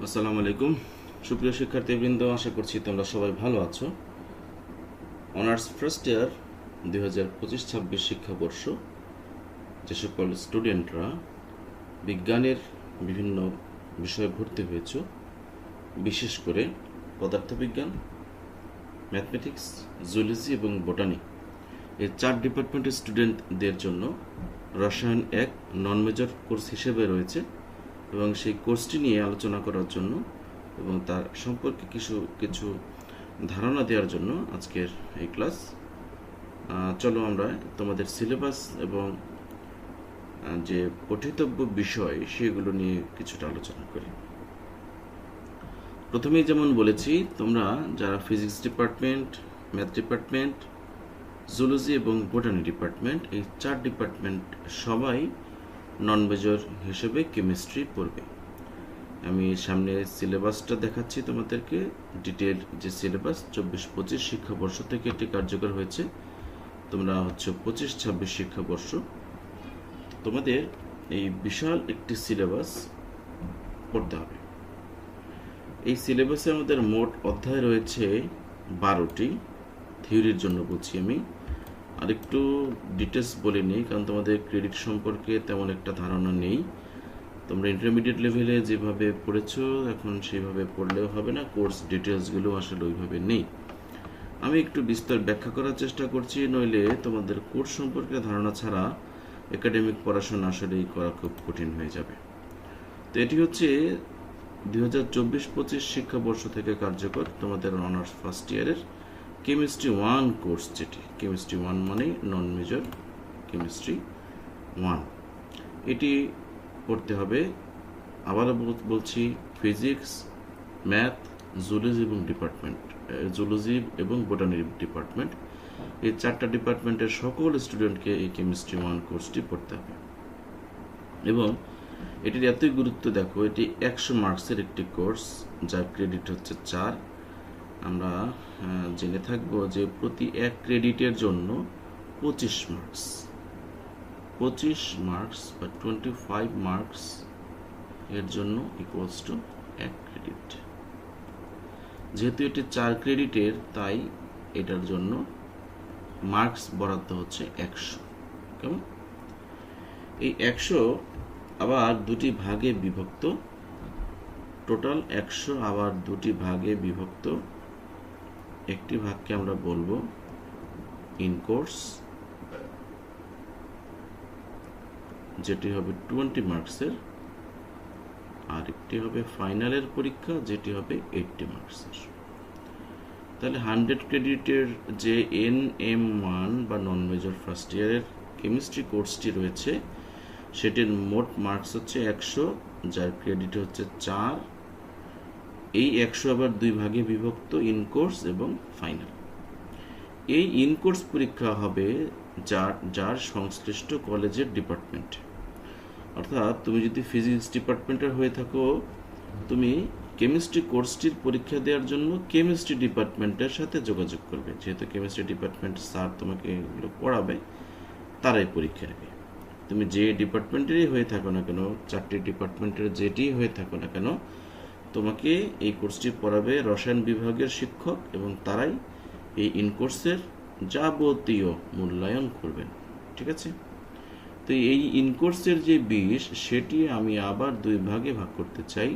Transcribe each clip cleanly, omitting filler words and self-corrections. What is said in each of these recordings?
আসসালামু আলাইকুম সুপ্রিয় শিক্ষার্থীবৃন্দ, আশা করছি তোমরা সবাই ভালো আছো। অনার্স ফার্স্ট ইয়ার 2025-26 শিক্ষাবর্ষ যে সকল স্টুডেন্টরা বিজ্ঞানের বিভিন্ন বিষয়ে ভর্তি হয়েছ, বিশেষ করে পদার্থবিজ্ঞান, ম্যাথমেটিক্স, জুলজি এবং বোটানি, এই 4 ডিপার্টমেন্টের স্টুডেন্টদের জন্য রসায়ন এক নন মেজর কোর্স হিসেবে রয়েছে এবং সেই কোর্সটি নিয়ে আলোচনা করার জন্য এবং তার সম্পর্কে কিছু ধারণা দেওয়ার জন্য আজকের এই ক্লাস। চলো আমরা তোমাদের সিলেবাস এবং যে পঠিতব্য বিষয় সেগুলো নিয়ে কিছুটা আলোচনা করি। প্রথমেই যেমন বলেছি, তোমরা যারা physics department, math department, zoology এবং বোটানি ডিপার্টমেন্ট, এই 4 ডিপার্টমেন্ট সবাই নন মেজর হিসেবে কেমিস্ট্রি পড়বে। আমি সামনে সিলেবাসটা দেখাচ্ছি তোমাদেরকে, ডিটেল যে সিলেবাস 24-25 শিক্ষাবর্ষ থেকে এটি কার্যকর হয়েছে। তোমরা 25-26 শিক্ষাবর্ষ, তোমাদের এই বিশাল একটি সিলেবাস পড়তে হবে। এই সিলেবাসে আমাদের মোট অধ্যায় রয়েছে 12টি। থিওরির জন্য বলছি আমি, আর একটু ডিটেলস বলে নিই, কারণ তোমাদের ক্রেডিট সম্পর্কে তেমন একটা ধারণা নেই। তোমরা ইন্টারমিডিয়েট লেভেলে যেভাবে পড়েছো এখন সেইভাবে পড়লেও হবে না, কোর্স ডিটেলসগুলো আসলে ওইভাবে নেই। আমি একটু বিস্তার ব্যাখ্যা করার চেষ্টা করছি, নইলে তোমাদের কোর্স সম্পর্কে ধারণা ছাড়া একাডেমিক পড়াশোনা আসলেই করা খুব কঠিন হয়ে যাবে। তো এটি হচ্ছে 2024-25 শিক্ষাবর্ষ থেকে কার্যকর তোমাদের অনার্স ফার্স্ট ইয়ারের কেমিস্ট্রি 1 কোর্স, যেটি কেমিস্ট্রি 1 মানে নন মেজর কেমিস্ট্রি 1। এটি পড়তে হবে, আবারও বলছি, ফিজিক্স, ম্যাথ, জুলজি এবং বোটানি ডিপার্টমেন্ট, এই 4টা ডিপার্টমেন্টের সকল স্টুডেন্টকে এই কেমিস্ট্রি 1 কোর্সটি পড়তে হবে। এবং এটির এতই গুরুত্ব, দেখো, এটি 100 মার্কসের একটি কোর্স, যার ক্রেডিট হচ্ছে 4। আমরা জেনে থাকবো যে প্রতি 1 ক্রেডিটের জন্য 25 মার্কস বা 25 মার্কস এর জন্য ইকুয়ালস টু 1 ক্রেডিট। যেহেতু এটি 4 ক্রেডিটের, তাই এটার জন্য মার্কস বরাদ্দ হচ্ছে 100। কেমন? এই 100 আবার দুটি ভাগে বিভক্ত, টোটাল 100 আবার দুটি ভাগে বিভক্ত। একটি ভাগকে আমরা বলবো ইন কোর্স, যেটি হবে 20 মার্কসের, আর একটি হবে ফাইনালের পরীক্ষা, যেটি হবে 80 মার্কসের। তাহলে 100 ক্রেডিটের যে NM1 বা নন মেজর ফার্স্ট ইয়ারের কেমিস্ট্রি কোর্সটি রয়েছে, সেটির মোট মার্কস হচ্ছে 100, যার ক্রেডিট হচ্ছে 4। এই 100 আবার দুই ভাগে বিভক্ত, ইন কোর্স এবং ফাইনাল। এই ইন কোর্স পরীক্ষা হবে যার সংশ্লিষ্ট কলেজের ডিপার্টমেন্টে। অর্থাৎ তুমি যদি ফিজিক্স ডিপার্টমেন্টের হয়ে থাকো, তুমি কেমিস্ট্রি কোর্সটির পরীক্ষা দেওয়ার জন্য কেমিস্ট্রি ডিপার্টমেন্টের সাথে যোগাযোগ করবে। যেহেতু কেমিস্ট্রি ডিপার্টমেন্ট স্যার তোমাকে এগুলো পড়াবে, তারাই পরীক্ষা নেবে। তুমি যে ডিপার্টমেন্টেরই হয়ে থাকো না কেন, 4টি ডিপার্টমেন্টের যেটি হয়ে থাকো না কেন, তোমাকে এই কোর্সটি পড়াবে রসায়ন বিভাগের শিক্ষক, এবং তারাই এই ইন কোর্সের যাবতীয় মূল্যায়ন করবেন। ঠিক আছে? তো এই ইন কোর্সের যে 20, সেটি আমি আবার দুই ভাগে ভাগ করতে চাই।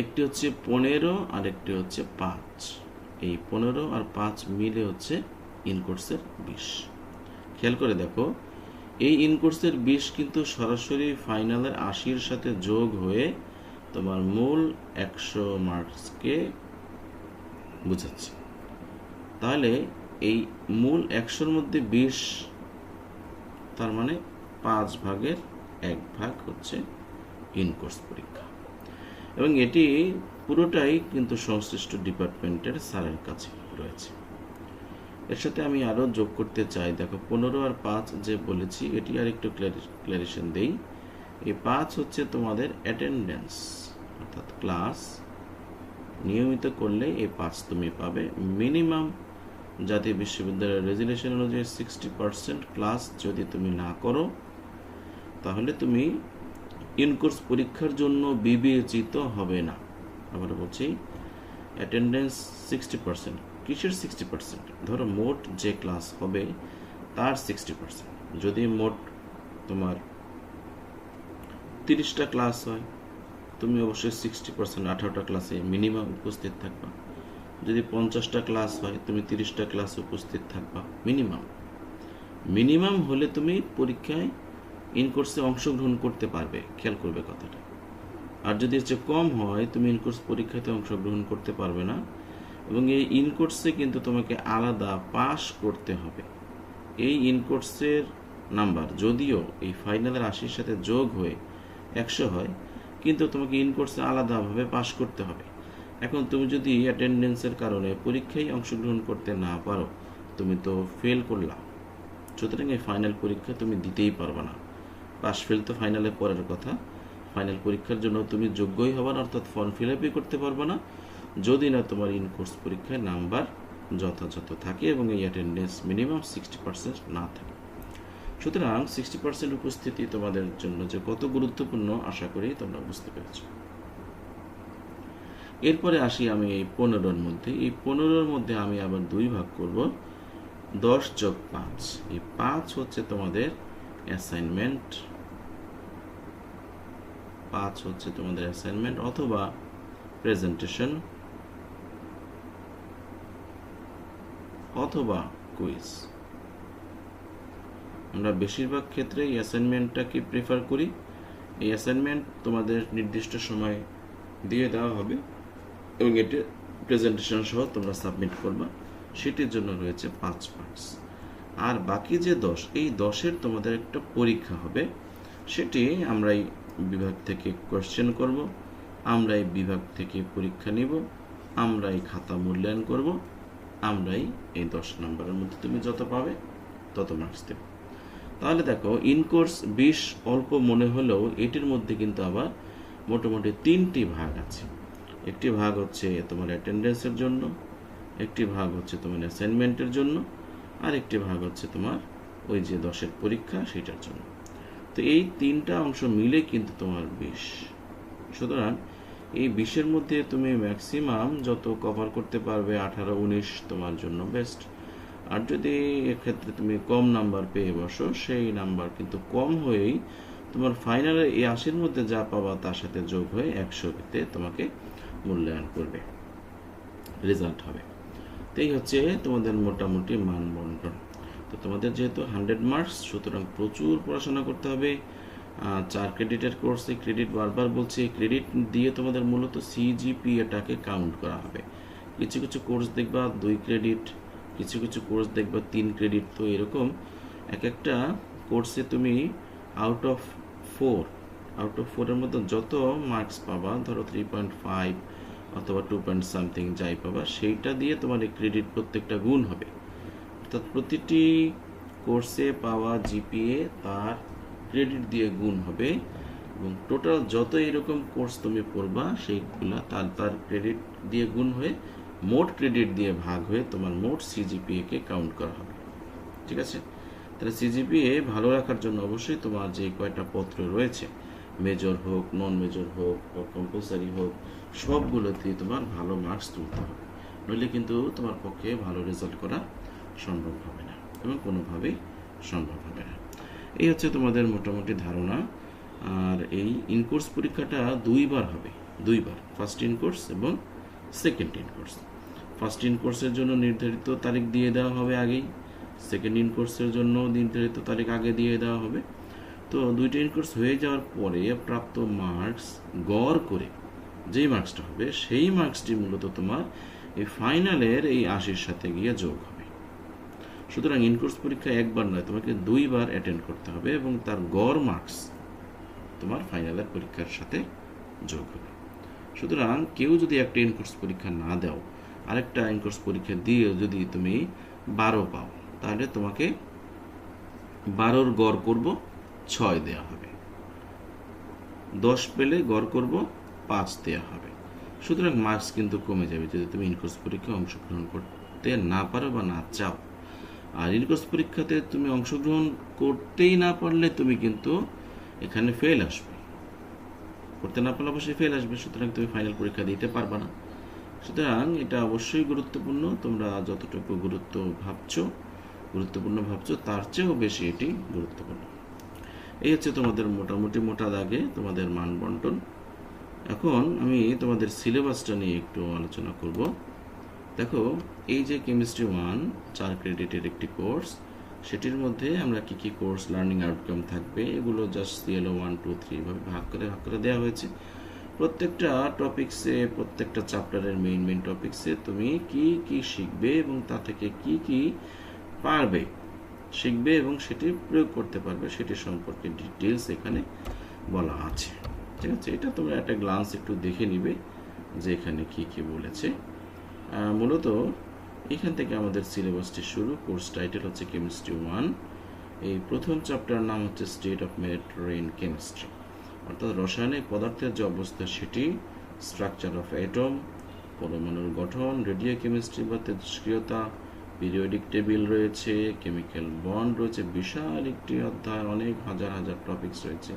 একটি হচ্ছে 15 আর একটি হচ্ছে 5। এই 15 আর 5 মিলে হচ্ছে ইন কোর্সের 20। খেয়াল করে দেখো, এই ইন কোর্সের 20 কিন্তু সরাসরি ফাইনালের 80-র সাথে যোগ হয়ে তোমার মূল 100 মার্কসকে বুঝাচ্ছে। তাহলে এই মূল 100-র মধ্যে 20, তার মানে 5 ভাগের 1 ভাগ হচ্ছে ইন কোর্স পরীক্ষা। এবং এটি পুরোটাই কিন্তু সংশ্লিষ্ট ডিপার্টমেন্টের স্যারের কাছে রয়েছে। এর সাথে আমি আরও যোগ করতে চাই, দেখো 15 আর 5 যে বলেছি, এটি আর একটু ক্লারিফিকেশন দেই। এই 5 হচ্ছে তোমাদের অ্যাটেন্ডেন্স, অর্থাৎ ক্লাস নিয়মিত করলে এই 5 তুমি পাবে। মিনিমাম জাতীয় বিশ্ববিদ্যালয়ের রেজুলেশন অনুযায়ী 60% ক্লাস যদি তুমি না করো, তাহলে তুমি ইনকোর্স পরীক্ষার জন্য বিবেচিত হবে না। আবার বলছি, অ্যাটেন্ডেন্স 60%। কিসের 60%? ধরো মোট যে ক্লাস হবে তার 60%। যদি মোট তোমার 30টা ক্লাস হয়, তুমি অবশ্যই 60%, 18টা ক্লাসে মিনিমাম উপস্থিত থাকবা। যদি 50টা ক্লাস হয়, তুমি 30টা ক্লাসে উপস্থিত থাকবা মিনিমাম হলে তুমি পরীক্ষায় ইনকোর্সে অংশগ্রহণ করতে পারবে। খেয়াল করবে কথাটা। আর যদি হচ্ছে কম হয়, তুমি ইনকোর্স পরীক্ষাতে অংশগ্রহণ করতে পারবে না। এবং এই ইনকোর্সে কিন্তু তোমাকে আলাদা পাস করতে হবে। এই ইনকোর্সের নাম্বার যদিও এই ফাইনালের 80-র সাথে যোগ হয়ে 100 হয়, কিন্তু তোমাকে ইনকোর্সে আলাদাভাবে পাস করতে হবে। এখন তুমি যদি অ্যাটেন্ডেন্সের কারণে পরীক্ষায় অংশগ্রহণ করতে না পারো, তুমি তো ফেল করলা। সুতরাং এই ফাইনাল পরীক্ষা তুমি দিতেই পারবে না। পাস ফেল তো ফাইনালে পরের কথা। ফাইনাল পরীক্ষার জন্য তুমি যোগ্যই হবার, অর্থাৎ ফর্ম ফিল আপই করতে পারবে না যদি না তোমার ইনকোর্স পরীক্ষায় নাম্বার যথাযথ থাকে এবং এই অ্যাটেন্ডেন্স মিনিমাম 60% না থাকে। সুতরাং 60% উপস্থিতি তোমাদের জন্য যে কত গুরুত্বপূর্ণ আশা করি তোমরা বুঝতে পেরেছ। এরপরে আসি আমি এই 15-র মধ্যে। এই 15-র মধ্যে আমি আবার 2 ভাগ করব। 10 যোগ 5, এই 5 হচ্ছে তোমাদের অ্যাসাইনমেন্ট। 5 হচ্ছে তোমাদের অ্যাসাইনমেন্ট অথবা প্রেজেন্টেশন অথবা কুইজ। আমরা বেশিরভাগ ক্ষেত্রে এই অ্যাসাইনমেন্টটাকে প্রেফার করি। এই অ্যাসাইনমেন্ট তোমাদের নির্দিষ্ট সময় দিয়ে দেওয়া হবে এবং এটি প্রেজেন্টেশন সহ তোমরা সাবমিট করবা। সেটির জন্য রয়েছে 5 মার্কস। আর বাকি যে 10, এই 10-এর তোমাদের একটা পরীক্ষা হবে। সেটি আমরা এই বিভাগ থেকে কোয়েশ্চেন করব, আমরা এই বিভাগ থেকে পরীক্ষা নিব, আমরা এই খাতা মূল্যায়ন করব, আমরাই এই 10 নম্বরের মধ্যে তুমি যত পাবে তত মার্কস দেব। তাহলে দেখো, ইনকোর্স 20 অল্প মনে হলেও এটির মধ্যে কিন্তু আবার মোটামুটি 3টি ভাগ আছে। একটি ভাগ হচ্ছে তোমার অ্যাটেন্ডেন্সের জন্য, একটি ভাগ হচ্ছে তোমার অ্যাসাইনমেন্টের জন্য, আর একটি ভাগ হচ্ছে তোমার ওই যে 10-এর পরীক্ষা সেটার জন্য। তো এই 3টা অংশ মিলে কিন্তু তোমার 20। সুতরাং এই 20-এর মধ্যে তুমি ম্যাক্সিমাম যত কভার করতে পারবে 18-19 তোমার জন্য বেস্ট। আর যদি এক্ষেত্রে তুমি কম নাম্বার পেয়ে বসো, সেই নাম্বার কিন্তু কম হয়েই তোমার ফাইনালে এই 80-র মধ্যে যা পাবা তার সাথে যোগ হয়ে 100-তে তোমাকে মূল্যায়ন করবে, রেজাল্ট হবে। তো এই হচ্ছে তোমাদের মোটামুটি মান বন্টন। তো তোমাদের যেহেতু 100 মার্কস, সুতরাং প্রচুর পড়াশোনা করতে হবে। 4 ক্রেডিটের কোর্সে ক্রেডিট বারবার বলছি, ক্রেডিট দিয়ে তোমাদের মূলত সিজিপিএটাকে কাউন্ট করা হবে। কিছু কিছু কোর্স দেখবা 2 ক্রেডিট, কিছু কিছু কোর্স দেখবা 3 ক্রেডিট। তো এরকম এক একটা কোর্সে তুমি আউট অফ 4-এর মধ্যে যত মার্কস পাবা, ধরো 3.5 অথবা 2 পয়েন্ট সামথিং যাই পাবা, সেইটা দিয়ে তোমার এই ক্রেডিট প্রত্যেকটা গুণ হবে। অর্থাৎ প্রতিটি কোর্সে পাওয়া জিপিএ তার ক্রেডিট দিয়ে গুণ হবে এবং টোটাল যত এরকম কোর্স তুমি পড়বা সেইগুলা তার ক্রেডিট দিয়ে গুণ হয়ে মোট ক্রেডিট দিয়ে ভাগ হয়ে তোমার মোট সিজিপিএ-কে কাউন্ট করা হবে। ঠিক আছে? তাহলে সিজিপিএ ভালো রাখার জন্য অবশ্যই তোমার যে কয়টা পত্র রয়েছে, মেজর হোক, নন মেজর হোক বা কম্পালসারি হোক, সবগুলোতেই তোমার ভালো মার্কস তুলতে হবে। নইলে কিন্তু তোমার পক্ষে ভালো রেজাল্ট করা সম্ভব হবে না এবং কোনোভাবেই সম্ভব হবে না। এই হচ্ছে তোমাদের মোটামুটি ধারণা। আর এই ইনকোর্স পরীক্ষাটা 2 বার হবে, 2 বার, ফার্স্ট ইনকোর্স এবং সেকেন্ড ইনকোর্স। ফার্স্ট ইনকোর্সের জন্য নির্ধারিত তারিখ দিয়ে দেওয়া হবে আগেই, সেকেন্ড ইনকোর্সের জন্য নির্ধারিত তারিখ আগে দিয়ে দেওয়া হবে। তো 2টা ইনকোর্স হয়ে যাওয়ার পরে প্রাপ্ত মার্কস গড় করে যেই মার্কসটা হবে সেই মার্কসটি মূলত তোমার এই ফাইনালের এই 80-র সাথে গিয়ে যোগ হবে। সুতরাং ইনকোর্স পরীক্ষা একবার নয়, তোমাকে 2 বার অ্যাটেন্ড করতে হবে এবং তার গড় মার্কস তোমার ফাইনালের পরীক্ষার সাথে যোগ হবে। সুতরাং কেউ যদি একটা ইনকোর্স পরীক্ষা না দাও, আরেকটা ইনকোর্স পরীক্ষা দিয়ে যদি তুমি 12 পাও, তাহলে তোমাকে 12-র গড় করব 6 দেওয়া হবে, 10 পেলে গড় করব 5 দেওয়া হবে। সুতরাং মার্কস কিন্তু কমে যাবে যদি তুমি ইনকোর্স পরীক্ষায় অংশগ্রহণ করতে না পারো বা না চাও। আর ইনকোর্স পরীক্ষাতে তুমি অংশগ্রহণ করতেই না পারলে তুমি কিন্তু এখানে ফেল আসবে। করতে না পারলে অবশ্যই ফেল আসবে, সুতরাং তুমি ফাইনাল পরীক্ষা দিতে পারবা না। সুতরাং এটা অবশ্যই গুরুত্বপূর্ণ, তোমরা যতটুকু গুরুত্বপূর্ণ ভাবছো তার চেয়েও বেশি এটি গুরুত্বপূর্ণ। এই হচ্ছে তোমাদের মোটামুটি মোটা দাগে তোমাদের মান বন্টন। এখন আমি তোমাদের সিলেবাসটা নিয়ে একটু আলোচনা করব। দেখো, এই যে কেমিস্ট্রি 1 4 ক্রেডিটের একটি কোর্স, সেটির মধ্যে আমরা কি কি কোর্স লার্নিং আউটকাম থাকবে এগুলো জাস্ট CLO 1 2 3 এভাবে ভাগ করে দেওয়া হয়েছে। প্রত্যেকটা টপিক্সে, প্রত্যেকটা চ্যাপ্টারের মেইন টপিক্সে তুমি কি কি শিখবে এবং তা থেকে কি কি পারবে শিখবে এবং সেটি প্রয়োগ করতে পারবে সেটি সম্পর্কে ডিটেলস এখানে বলা আছে। ঠিক আছে, এটা তোমরা একটা গ্লান্স একটু দেখে নিবে যে এখানে কি কি বলেছে। মূলত এখান থেকে আমাদের সিলেবাসটি শুরু। কোর্স টাইটেল হচ্ছে কেমিস্ট্রি 1। এই প্রথম চ্যাপ্টার নাম হচ্ছে state of matter in chemistry, অর্থাৎ রাসায়নিক পদার্থের যে অবস্থা সেটি, স্ট্রাকচার অফ অ্যাটম, পরমাণুর গঠন, রেডিও কেমিস্ট্রি বা তেজস্ক্রিয়তা, পিরিয়ডিক টেবিল রয়েছে, কেমিক্যাল বন্ড রয়েছে, বিশাল একটি অধ্যায়, অনেক হাজার টপিকস রয়েছে।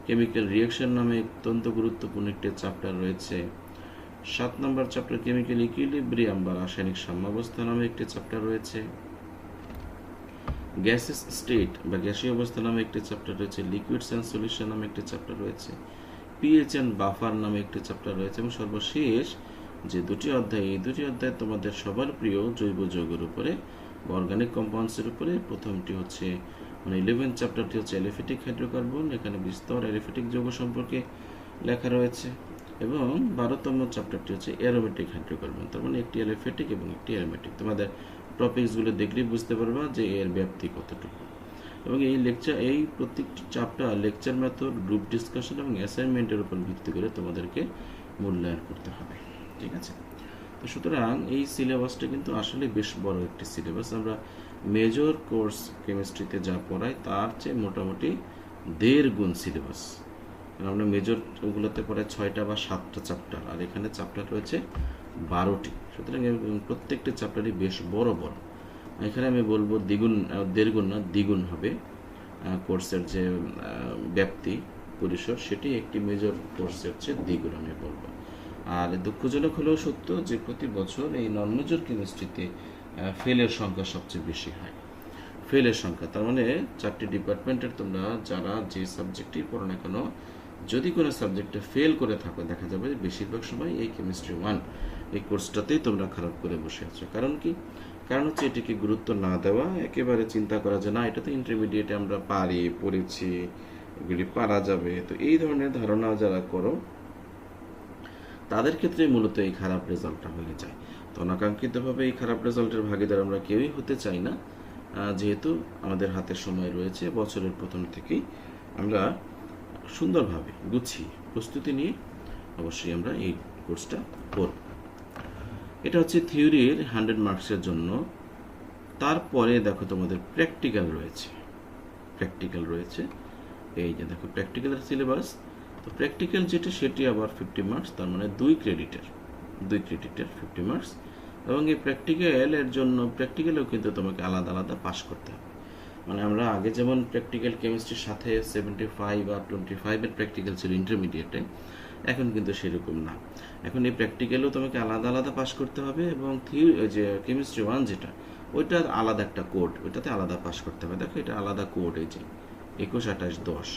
কেমিক্যাল রিয়াকশন নামে অত্যন্ত গুরুত্বপূর্ণ একটি চ্যাপ্টার রয়েছে। 7 নম্বর চ্যাপ্টার কেমিক্যাল ইকুইলিব্রিয়াম বা রাসায়নিক সাম্যাবস্থা নামে একটি চ্যাপ্টার রয়েছে। গ্যাসেস স্টেট বা গ্যাসীয় অবস্থা নামে একটি চ্যাপ্টার রয়েছে। লিকুইডস অ্যান্ড সলিউশন নামে একটি চ্যাপ্টার রয়েছে। পিএইচ অ্যান্ড বাফার নামে একটি চ্যাপ্টার রয়েছে। এবং সর্বশেষ যে দুটি অধ্যায়, এই দুটি অধ্যায় তোমাদের সবার প্রিয় জৈব যৌগের উপরে বা অর্গানিক কম্পাউন্ডসের উপরে। প্রথমটি হচ্ছে 11th চ্যাপ্টারটি হচ্ছে অ্যালিফেটিক হাইড্রোকার্বন, এখানে বিস্তর অ্যালিফেটিক যৌগ সম্পর্কে লেখা রয়েছে। এবং 12তম চ্যাপ্টারটি হচ্ছে অ্যারোমেটিক হাইড্রোকার্বন, তার মানে একটি অ্যালিফেটিক এবং একটি অ্যারোমেটিক। তোমাদের টপিকসগুলো দেখলেই বুঝতে পারবা যে এর ব্যাপ্তি কতটুকু। এবং এই প্রত্যেকটি chapter lecture method, group discussion এবং অ্যাসাইনমেন্টের উপর ভিত্তি করে তোমাদেরকে মূল্যায়ন করতে হবে। ঠিক আছে, তো সুতরাং এই সিলেবাসটা কিন্তু আসলে বেশ বড় একটি সিলেবাস। আমরা মেজর কোর্স কেমিস্ট্রিতে যা পড়াই তার চেয়ে মোটামুটি 1.5 গুণ সিলেবাস। আমরা মেজর ওগুলোতে পড়াই 6টা বা 7টা চ্যাপ্টার, আর এখানে চ্যাপ্টার রয়েছে 12টি। সুতরাং প্রত্যেকটি চ্যাপ্টারই বেশ বড়। এখানে আমি বলবো 1.5 গুণ না, দ্বিগুণ হবে কোর্সের যে ব্যাপ্তি পরিসর, সেটি একটি মেজর কোর্সের চেয়ে দ্বিগুণ আমি বলবো। আর দুঃখজনক হলেও সত্য যে প্রতি বছর এই নন মেজর কেমিস্ট্রিতে ফেলের সংখ্যা সবচেয়ে বেশি হয়। ফেলের সংখ্যা, তার মানে 4টি ডিপার্টমেন্টের তোমরা যারা যে সাবজেক্টই পড়ো না কেন, যদি কোনো সাবজেক্টে ফেল করে থাকো, দেখা যাবে বেশিরভাগ সময় এই কেমিস্ট্রি 1 এই কোর্সটাতেই তোমরা খারাপ করে বসে আছো। কারণ কি? কারণ হচ্ছে এটিকে গুরুত্ব না দেওয়া, একেবারে চিন্তা করা যে না এটা তো ইন্টারমিডিয়েটে আমরা পড়েছি, এগুলি পারা যাবে। তো এই ধরনের ধারণা যারা করো তাদের ক্ষেত্রে মূলত এই খারাপ রেজাল্টটা হয়ে যায়। তো অনাকাঙ্ক্ষিতভাবে এই খারাপ রেজাল্টের ভাগিদার আমরা কেউই হতে চাই না। যেহেতু আমাদের হাতে সময় রয়েছে, বছরের প্রথম থেকেই আমরা সুন্দরভাবে গুছিয়ে প্রস্তুতি নিয়ে অবশ্যই আমরা এই কোর্সটা করব। এটা হচ্ছে থিওরির 100 মার্কসের জন্য। তারপরে দেখো তোমাদের প্র্যাকটিক্যাল রয়েছে। এই যে দেখো প্র্যাকটিক্যালের সিলেবাস। তো প্র্যাকটিক্যাল যেটা সেটি আবার 50 মার্কস, তার মানে 2 ক্রেডিটের 50 মার্কস। এবং এই প্র্যাকটিক্যালের জন্য প্র্যাকটিক্যালেও কিন্তু তোমাকে আলাদা পাস করতে হবে। মানে আমরা আগে যেমন প্র্যাকটিক্যাল কেমিস্ট্রির সাথে 75 বা 25-এর প্র্যাকটিক্যাল ছিল ইন্টারমিডিয়েটে, এখন কিন্তু সেরকম না। এখন এই প্র্যাকটিক্যালও তোমাকে আলাদা পাস করতে হবে। এবং যে কেমিস্ট্রি 1 যেটা, ওইটা আলাদা একটা কোড, ওইটাতে আলাদা পাস করতে হবে। দেখো এটা আলাদা কোড, এই যে 21, 28, 10,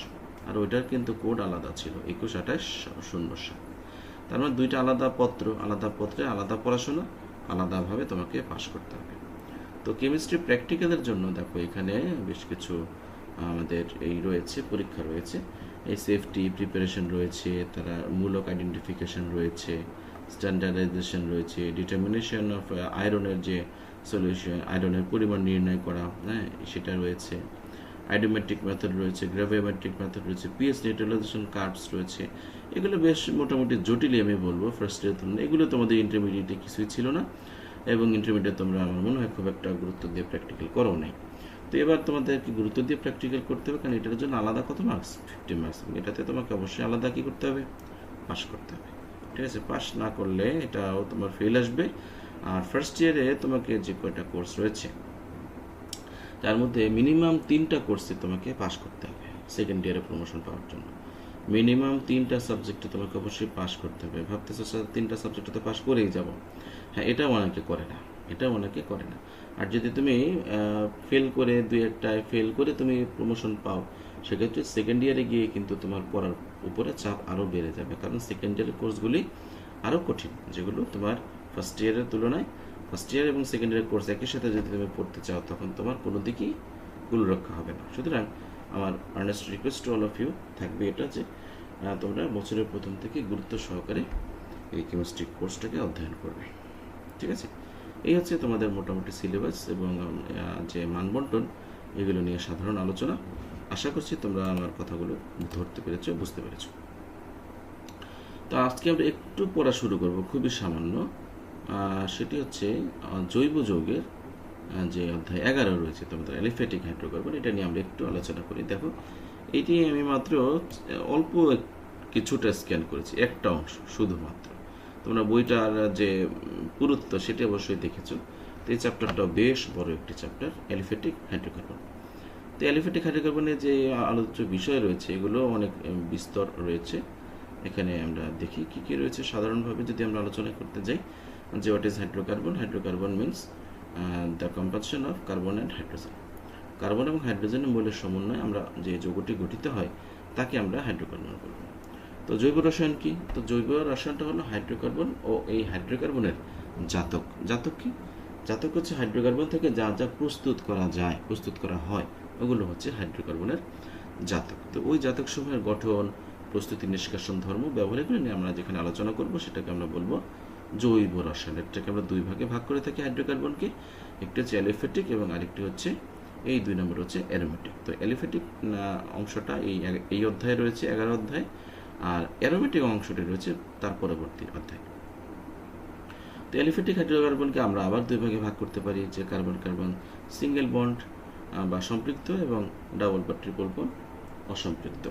আর ওইটার কিন্তু কোড আলাদা ছিল 21, 28, 07। তার মানে দুইটা আলাদা পত্রে আলাদা পড়াশোনা, আলাদাভাবে তোমাকে পাস করতে হবে। তো কেমিস্ট্রি প্র্যাকটিক্যালের জন্য দেখো এখানে বেশ কিছু আমাদের পরীক্ষা রয়েছে। এই সেফটি প্রিপারেশন রয়েছে, তারা মূলক আইডেন্টিফিকেশন রয়েছে, স্ট্যান্ডার্ডাইজেশন রয়েছে, ডিটারমিনেশন অফ আয়রনের যে সলিউশন, আয়রনের পরিমাণ নির্ণয় করা, হ্যাঁ সেটা রয়েছে। আইডোমেট্রিক মেথড রয়েছে, গ্রাভিওমেট্রিক মেথড রয়েছে, পিএইচ নিউট্রালাইজেশন কার্ভস রয়েছে। এগুলো বেশ মোটামুটি জটিলই আমি বলবো ফার্স্ট ইয়ার তুলনায়। এগুলো তোমাদের ইন্টারমিডিয়েটে কিছুই ছিল না, এবং ইন্টারমিডিয়েট তোমরা আমার মনে হয় খুব একটা গুরুত্ব দিয়ে প্র্যাকটিক্যাল করো নাই। তো এবার তোমাদেরকে গুরুত্ব দিয়ে প্র্যাকটিক্যাল করতে হবে, কারণ এটার জন্য আলাদা কত মার্কস? 50 মার্কস। এটাতে তোমাকে অবশ্যই আলাদা কি করতে হবে? পাস করতে হবে। ঠিক আছে, পাস না করলে এটাও তোমার ফেল আসবে। আর ফার্স্ট ইয়ারে তোমাকে যে কয়টা কোর্স রয়েছে তার মধ্যে মিনিমাম 3টা কোর্সে তোমাকে পাস করতে হবে সেকেন্ড ইয়ারে প্রমোশন পাওয়ার জন্য। মিনিমাম 3টা সাবজেক্টে তোমাকে অবশ্যই পাস করতে হবে। ভাবতেছো স্যার 3টা সাবজেক্টে তো পাস করেই যাব, হ্যাঁ এটাও অনেকে করে না, এটাও অনেকে করে না। আর যদি তুমি ফেল করে 2-1টায় ফেল করে তুমি প্রমোশন পাও, সেক্ষেত্রে সেকেন্ড ইয়ারে গিয়ে কিন্তু তোমার পড়ার উপরে চাপ আরও বেড়ে যাবে, কারণ সেকেন্ড ইয়ারের কোর্সগুলি আরও কঠিন, যেগুলো তোমার ফার্স্ট ইয়ারের তুলনায়। ফার্স্ট ইয়ার এবং সেকেন্ড ইয়ারের কোর্স একই সাথে যদি তুমি পড়তে চাও, তখন তোমার কোনো দিকেই কুল রক্ষা হবে না। সুতরাং আমার earnest request to all of you থাকবে এটা যে তোমরা বছরের প্রথম থেকে গুরুত্ব সহকারে এই কেমিস্ট্রি কোর্সটাকে অধ্যয়ন করবে, ঠিক আছে? এই হচ্ছে তোমাদের মোটামুটি সিলেবাস এবং যে মানবন্টন, এগুলো নিয়ে সাধারণ আলোচনা। আশা করছি তোমরা আমার কথাগুলো ধরতে পেরেছো, বুঝতে পেরেছো। তো আজকে আমরা একটু পড়া শুরু করব, খুবই সামান্য। সেটি হচ্ছে জৈব যৌগের যে অধ্যায় 11 রয়েছে তোমাদের অ্যালিফ্যাটিক হাইড্রোকার্বন, এটা নিয়ে আমরা একটু আলোচনা করি। দেখো, এটি আমি মাত্র অল্প কিছুটা স্ক্যান করেছি, একটা অংশ শুধুমাত্র। তোমরা বইটার যে পুরুত্ব সেটি অবশ্যই দেখেছো। তো এই চ্যাপ্টারটাও বেশ বড় একটি চ্যাপ্টার, অ্যালিফ্যাটিক হাইড্রোকার্বন। তো অ্যালিফ্যাটিক হাইড্রোকার্বনের যে আলোচ্য বিষয় রয়েছে, এগুলো অনেক বিস্তর রয়েছে। এখানে আমরা দেখি কি কি রয়েছে। সাধারণভাবে যদি আমরা আলোচনা করতে যাই যে what is hydrocarbon, hydrocarbon means the compaction of carbon and hydrogen. Carbon এবং হাইড্রোজেনের মৌলের সমন্বয়ে আমরা যে যৌগটি গঠিত হয় তাকে আমরা হাইড্রোকার্বন বলব। তো জৈব রসায়ন কি? তো জৈব রসায়নটা হলো হাইড্রোকার্বন ও এই হাইড্রোকার্বনের জাতক। জাতক কি? জাতক হচ্ছে হাইড্রোকার্বন থেকে যা যা প্রস্তুত করা যায়, প্রস্তুত করা হয়, ওগুলো হচ্ছে হাইড্রোকার্বনের জাতক। তো ওই জাতক সমূহের গঠন, প্রস্তুতি, নিষ্কাশন, ধর্ম, ব্যবহার, এগুলো নিয়ে আমরা যেখানে আলোচনা করব সেটাকে আমরা বলবো জৈব রসায়ন। এটাকে আমরা দুই ভাগে ভাগ করে থাকি হাইড্রোকার্বনকে, একটি হচ্ছে অ্যালিফ্যাটিক এবং আরেকটি হচ্ছে এই 2 নম্বর হচ্ছে অ্যারোমেটিক। তো অ্যালিফ্যাটিক অংশটা এই অধ্যায়ে রয়েছে 11 অধ্যায়, আর অ্যারোমেটিক অংশটি রয়েছে তার পরবর্তী অধ্যায়। তো অ্যালিফ্যাটিক হাইড্রোকার্বনকে আমরা আবার দুই ভাগে ভাগ করতে পারি, যে কার্বন কার্বন সিঙ্গেল বন্ড বা সম্পৃক্ত এবং ডাবল বা ট্রিপল বন্ড অসম্পৃক্ত।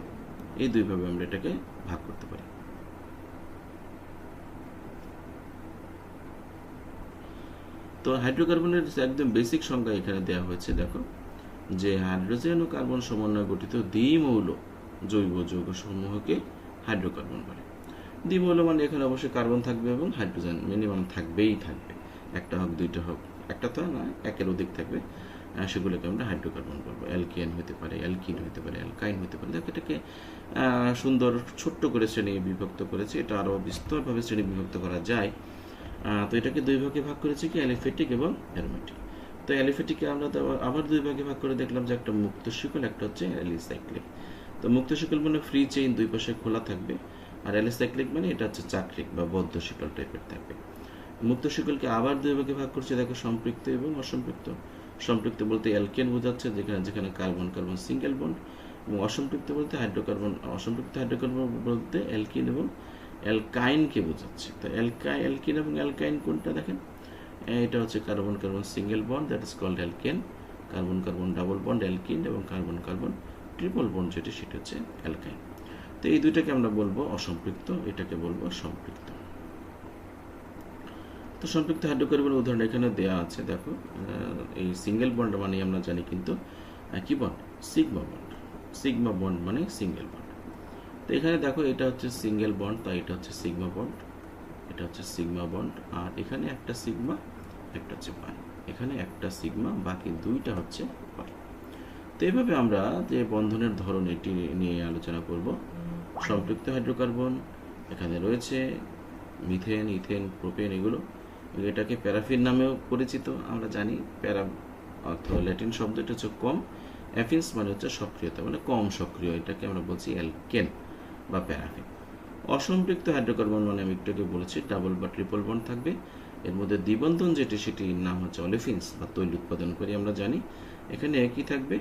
এই দুইভাবে আমরা এটাকে ভাগ করতে পারি। তো হাইড্রোকার্বনের একদম বেসিক সংজ্ঞা এখানে দেওয়া হয়েছে। দেখো, যে হাইড্রোজেন ও কার্বন সমন্বয়ে গঠিত দ্বিমৌল জৈব যৌগ সমূহকে হাইড্রোকার্বন বলে। দ্বিমৌল মানে এখানে অবশ্যই কার্বন থাকবে এবং হাইড্রোজেন মিনিমাম থাকবেই থাকবে, একটা হোক দুইটা হোক, একটা তো না, একের অধিক থাকবে, সেগুলোকে আমরা হাইড্রোকার্বন বলবো। অ্যালকিন হতে পারে, অ্যালকিন হতে পারে, অ্যালকাইন হতে পারে। দেখো, এটাকে সুন্দর ছোট্ট করে শ্রেণী বিভক্ত করেছে, এটা আরও বিস্তরভাবে শ্রেণী বিভক্ত করা যায়। তো এটাকে দুই ভাগে ভাগ করেছি কি, অ্যালিফ্যাটিক এবং অ্যারোমেটিক। তো অ্যালিফ্যাটিককে আমরা আবার দুই ভাগে ভাগ করে দেখলাম যে একটা মুক্ত শিকল, একটা হচ্ছে অ্যালিসাইক্লিক। তো মুক্ত শিকল মানে ফ্রি চেইন, দুই পাশে খোলা থাকবে, আর অ্যালিসাইক্লিক মানে এটা হচ্ছে চাক্রিক বা বদ্ধ শিকল টাইপের থাকবে। মুক্ত শিকলকে আবার দুই ভাগে ভাগ করছে, দেখো, সম্পৃক্ত এবং অসম্পৃক্ত। সম্পৃক্ত বলতে অ্যালকেন বোঝাচ্ছে, যেখানে যেখানে কার্বন কার্বন সিঙ্গেল বন্ড, এবং অসম্পৃক্ত বলতে হাইড্রোকার্বন, অসম্পৃক্ত হাইড্রোকার্বন বলতে অ্যালকিন এবং অ্যালকাইনকে বোঝাচ্ছে। তো অ্যালকিন এবং অ্যালকাইন কোনটা দেখেন, এটা হচ্ছে carbon carbon single bond, that is called alkane. Carbon carbon double bond alkene, এবং কার্বন কার্বন ট্রিপল বন্ড যেটি, সেটা হচ্ছে অ্যালকাইন। তো এই দুইটাকে আমরা বলবো অসম্পৃক্ত, এটাকে বলবো সম্পৃক্ত। তো সম্পৃক্ত হাইড্রোকার্বনের উদাহরণ এখানে দেওয়া আছে। দেখো, এই সিঙ্গেল বন্ড মানে আমরা জানি কিন্তু কি bond, sigma bond. Sigma bond মানে সিঙ্গেল বন্ড। তো এখানে দেখো, এটা হচ্ছে সিঙ্গেল বন্ড, তাই এটা হচ্ছে সিগমা বন্ড, এটা হচ্ছে সিগমা বন্ড, আর এখানে একটা সিগমা, একটা হচ্ছে পাই। এখানে একটা সিগমা, বাকি দুইটা হচ্ছে পাই। তো এইভাবে আমরা যে বন্ধনের ধরন এটি নিয়ে আলোচনা করব। সম্পৃক্ত হাইড্রোকার্বন এখানে রয়েছে মিথেন, ইথেন, প্রোপেন, এগুলো। এটাকে প্যারাফিন নামেও পরিচিত আমরা জানি। প্যারা অর্থ ল্যাটিন শব্দ, এটা হচ্ছে কম। অ্যাফিন্স মানে হচ্ছে সক্রিয়তা, মানে কম সক্রিয়, এটাকে আমরা বলছি অ্যালকেন বা প্যারাফিন। অসম্পৃক্ত হাইড্রোকার্বন মানে আমি একটু আগে বলেছি ডাবল বা ট্রিপল বন্ড থাকবে, এর মধ্যে দ্বিবন্ধন যেটি, সেটির নাম হচ্ছে অলিফিন্স বা তৈল উৎপাদন করি আমরা জানি। এখানে কি থাকবে,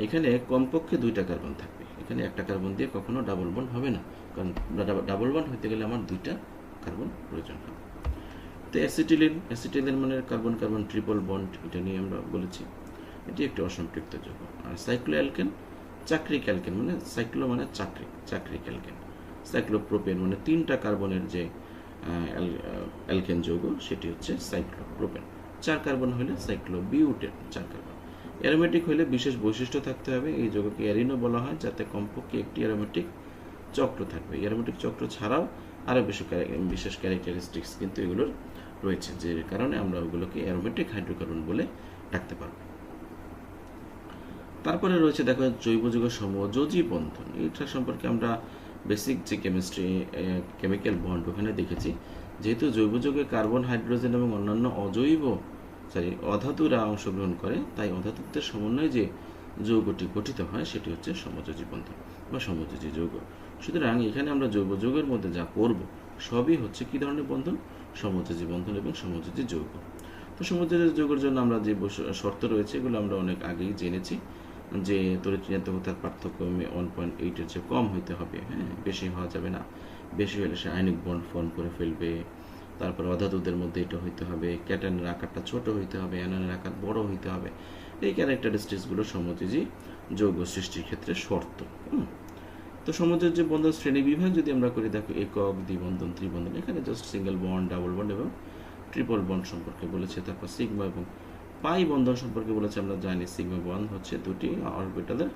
এখানে কমপক্ষে দুইটা কার্বন থাকবে। এখানে একটা কার্বন দিয়ে কখনো ডাবল বন্ড হবে না, কারণ ডাবল বন্ড হতে গেলে আমার দুইটা কার্বন প্রয়োজন হবে। তো অ্যাসিটিলিন মানে কার্বন কার্বন ট্রিপল বন্ড, এটা নিয়ে আমরা বলেছি, এটি একটি অসম্পৃক্ত যৌগ। আর সাইক্লো অ্যালকেন, চাক্রিক অ্যালকেন মানে সাইক্লো মানে চাক্রিক, চাক্রিক অ্যালকেন। সাইক্লোপ্রোপেন মানে তিনটা কার্বনের যে অ্যালকেন যৌগ, সেটি হচ্ছে সাইক্লোপ্রোপেন। 4 কার্বন হলে সাইক্লোবিউটেন, 4 কার্বন। অ্যারোমেটিক হলে বিশেষ বৈশিষ্ট্য থাকতে হবে, এই যৌগকে অ্যারিনো বলা হয়, যাতে কমপক্ষে একটি অ্যারোমেটিক চক্র থাকবে। অ্যারোমেটিক চক্র ছাড়াও আরও বিশেষ ক্যারেক্টারিস্টিক্স কিন্তু এগুলোর রয়েছে, যে কারণে আমরা ওগুলোকে অ্যারোমেটিক হাইড্রোকার্বন বলে ডাকতে পারব। তারপরে রয়েছে দেখো জৈব যৌগের সমযোজী বন্ধন। এটা সম্পর্কে আমরা বেসিক যে কেমিক্যাল বন্ড ওখানে দেখেছি, যেহেতু জৈব যৌগে কার্বন, হাইড্রোজেন এবং অন্যান্য অধাতুরা অংশগ্রহণ করে, তাই অধাতুত্বের সমন্বয়ে যে যৌগটি গঠিত হয় সেটি হচ্ছে সমযোজী বন্ধন বা সমযোজী যৌগ। সুতরাং এখানে আমরা জৈব যৌগের মধ্যে যা করব সবই হচ্ছে কি ধরনের বন্ধন? সমযোজী বন্ধন এবং সমযোজী যৌগ। তো সমযোজী যৌগের জন্য আমরা যে শর্ত রয়েছে এগুলো আমরা অনেক আগেই জেনেছি, যে তড়িৎ ঋণাত্মকতার পার্থক্য 1.8 এর চেয়ে কম হইতে হবে, হ্যাঁ, বেশি হওয়া যাবে না। বেশি হলে সে আয়নিক বন্ড ফর্ম করে ফেলবে। তারপর অধাতুদের মধ্যে এটা হইতে হবে, ক্যাটায়নের আকারটা ছোট হইতে হবে, অ্যানায়নের আকার বড় হইতে হবে। এই ক্যারেক্টারিস্টিক্সগুলো সমযোজী যৌগ সৃষ্টির ক্ষেত্রে শর্ত। তো সমযোজী বন্ধন শ্রেণী বিভাগ যদি আমরা করি, দেখো একক, দ্বিবন্ধন, ত্রিবন্ধন, এখানে just single bond, double bond এবং ট্রিপল বন্ড সম্পর্কে বলেছে। তারপর সিগমা এবং পাই বন্ধন সম্পর্কে বলেছে। আমরা জানি সিগমা বন্ড হচ্ছে দুটি অরবিটালের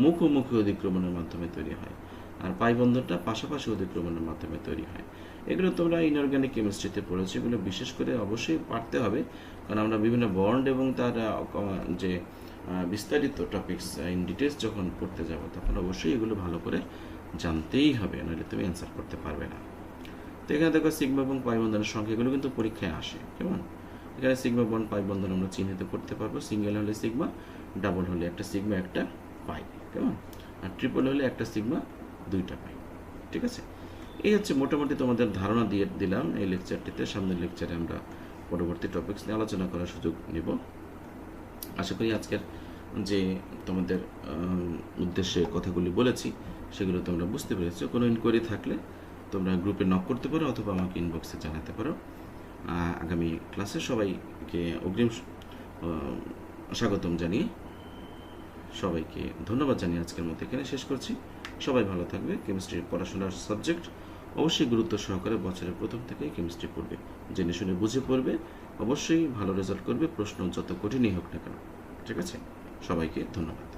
মুখোমুখি অধিক্রমণের মাধ্যমে তৈরি হয়, আর পাই বন্ধনটা পাশাপাশি অধিক্রমণের মাধ্যমে তৈরি হয়। এগুলো তোমরা ইনঅর্গানিক কেমিস্ট্রিতে পড়েছো, এগুলো বিশেষ করে অবশ্যই পারতে হবে, কারণ আমরা বিভিন্ন বন্ড এবং তার যে বিস্তারিত টপিকস ইন ডিটেলস যখন পড়তে যাব তখন অবশ্যই এগুলো ভালো করে জানতেই হবে, নাহলে তুমি অ্যান্সার করতে পারবে না। তো এখানে দেখো সিগমা এবং পাই বন্ধনের সংখ্যা, এগুলো কিন্তু পরীক্ষায় আসে। কেমন? এখানে সিগমা বন্ড পাই বন্ধন আমরা চিহ্নিত করতে পারবো। সিঙ্গেল হলে সিগমা, ডাবল হলে একটা সিগমা একটা পাই, কেমন? আর ট্রিপল হলে একটা সিগমা দুইটা পাই। ঠিক আছে, এই হচ্ছে মোটামুটি তোমাদের ধারণা দিয়ে দিলাম এই লেকচারটিতে। সামনের লেকচারে আমরা পরবর্তী টপিকস নিয়ে আলোচনা করার সুযোগ নেব। আশা করি আজকের যে তোমাদের উদ্দেশ্যে কথাগুলি বলেছি সেগুলো তোমরা বুঝতে পেরেছো। কোনো ইনকোয়ারি থাকলে তোমরা গ্রুপে নক করতে পারো অথবা আমাকে ইনবক্সে জানাতে পারো। আগামী ক্লাসে সবাইকে অগ্রিম স্বাগতম জানিয়ে সবাইকে ধন্যবাদ জানিয়ে আজকের মতো এখানে শেষ করছি। সবাই ভালো থাকবে। কেমিস্ট্রির পড়াশোনার সাবজেক্ট অবশ্যই গুরুত্ব সহকারে বছরের প্রথম থেকেই কেমিস্ট্রি পড়বে, জেনে শুনে বুঝে পড়বে, অবশ্যই ভালো রেজাল্ট করবে, প্রশ্ন যত কঠিনই হোক না কেন। ঠিক আছে, সবাইকে ধন্যবাদ।